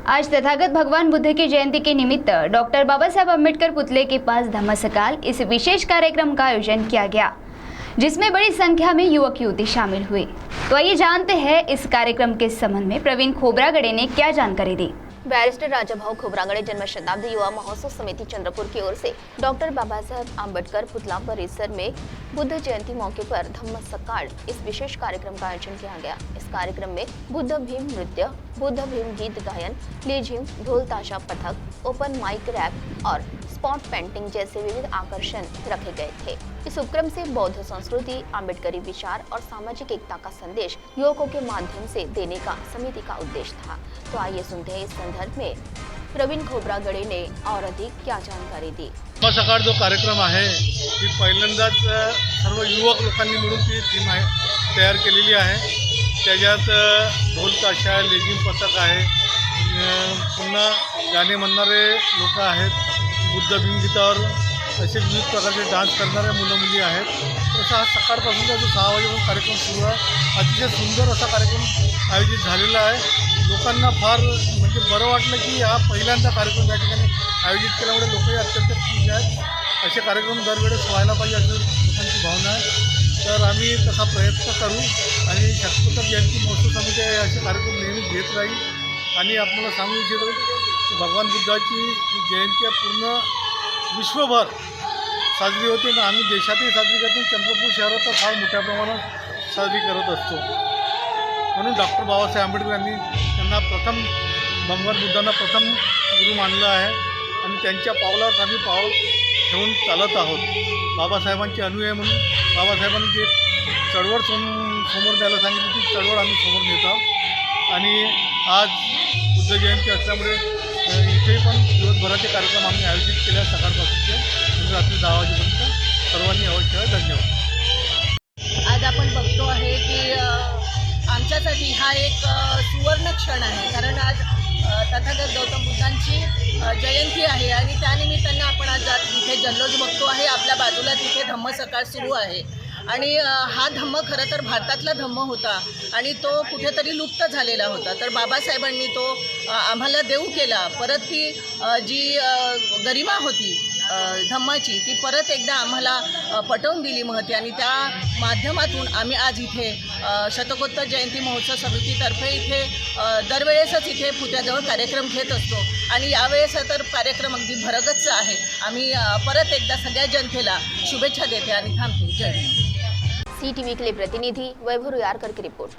आज तथागत भगवान बुद्ध की जयंती के निमित्त डॉक्टर बाबा साहब अम्बेडकर पुतले के पास धम्मसकाल इस विशेष कार्यक्रम का आयोजन किया गया, जिसमें बड़ी संख्या में युवक युवती शामिल हुए। तो आइए जानते हैं इस कार्यक्रम के संबंध में प्रवीण खोबरागड़े ने क्या जानकारी दी। बैरिस्टर राजाभाऊ खोबरागड़े जन्म शताब्दी युवा महोत्सव समिति चंद्रपुर की ओर से डॉक्टर बाबा साहब अम्बेडकर पुतला परिसर में बुद्ध जयंती मौके पर धम्मसकाल इस विशेष कार्यक्रम का आयोजन किया गया। इस कार्यक्रम में बुद्ध भीम नृत्य, बुद्ध भीम गीत गायन, लेझिम, ढोल ताशा पथक, ओपन माइक रैप और स्पॉट पेंटिंग जैसे विविध आकर्षण रखे गए थे। इस उपक्रम से बौद्ध संस्कृति, अम्बेडकरी विचार और सामाजिक एकता का संदेश युवकों के माध्यम से देने का समिति का उद्देश्य था। तो आइए सुनते हैं इस संदर्भ में प्रवीण खोबरागड़े ने और अधिक क्या जानकारी दी। सकाळ जो कार्यक्रम आहे ती पहिल्यांदाच सर्व युवक लोकांनी मिळून ती थीम तयार केलेली आहे। त्याच्यात ढोल ताशा, लेझिम पथक आहे, पुन्हा गाणे म्हणणारे लोक आहेत, बुद्ध भीम गीतावर असे विविध प्रकारचे डान्स करणारे मुलं मुली आहेत। तसा हा सकाळपासूनचा जो 6 वाजेपर्यंत कार्यक्रम सुरू आहे, अतिशय सुंदर असा कार्यक्रम आयोजित झालेला आहे। लोकांना फार म्हणजे बरं वाटलं की हा पहिल्यांदा कार्यक्रम या ठिकाणी आयोजित केल्यामुळे लोकही अत्यंत खुश आहेत। असे कार्यक्रम दरवेळेस व्हायला पाहिजे असं लोकांची भावना आहे। तर आम्ही तसा प्रयत्न करू आणि शतकोत्तर जयंती महोत्सव समिती असे कार्यक्रम नेहमी घेत राहील। आणि आपल्याला सांगू इच्छितो की भगवान बुद्धाची जयंती पूर्ण विश्वभर साजरी होते आणि आम्ही देशातही साजरी करतो, चंद्रपूर शहरात तर फार मोठ्या प्रमाणात साजरी करत असतो। म्हणून डॉक्टर बाबासाहेब आंबेडकर यांनी त्यांना प्रथम भगवान बुद्धांना प्रथम गुरु मानलं आहे आणि त्यांच्या पावलावर आम्ही पाऊल ठेवून चालत आहोत। बाबासाहेबांचे अनुयायी म्हणून बाबासाहेबांनी जे चळवळ समोर द्यायला सांगितली ती चळवळ आम्ही समोर नेत आहोत। आणि आज बुद्ध जयंती असल्यामुळे इथे पण दिवसभराचे कार्यक्रम आम्ही आयोजित केले सकाळपासूनचे म्हणजे रात्री 10 वाजेपर्यंत। सर्वांनी अवश्य आहे, धन्यवाद। आज आपण बघतो आहे की आमच्यासाठी हा एक सुवर्ण क्षण आहे, कारण आज तथागत गौतम बुद्धांची जयंती आहे आणि त्यानिमित्तानं आपण आज इथे जल्लोष बघतो आहे। आपल्या बाजूला तिथे धम्मसकाळ सुरू आहे आणि हा धम्म खरं तर भारतातला धम्म होता आणि तो कुठेतरी लुप्त झालेला होता। तर बाबासाहेबांनी तो आम्हाला देऊ केला, परत ती जी गरिमा होती धम्माची ती परत एकदा आम्हाला पटवून दिली महती आणि त्या माध्यमातून आम्ही आज इथे शतकोत्तर जयंती महोत्सव समितीतर्फे इथे दरवेळेसच इथे पुतळ्याजवळ कार्यक्रम घेत असतो आणि यावेळेस तर कार्यक्रम अगदी भरगच्च आहे। आम्ही परत एकदा सगळ्या जनतेला शुभेच्छा देते आणि थांबते। जय हिंद। CTV के लिए प्रतिनिधि वैभव रुयारकर की रिपोर्ट।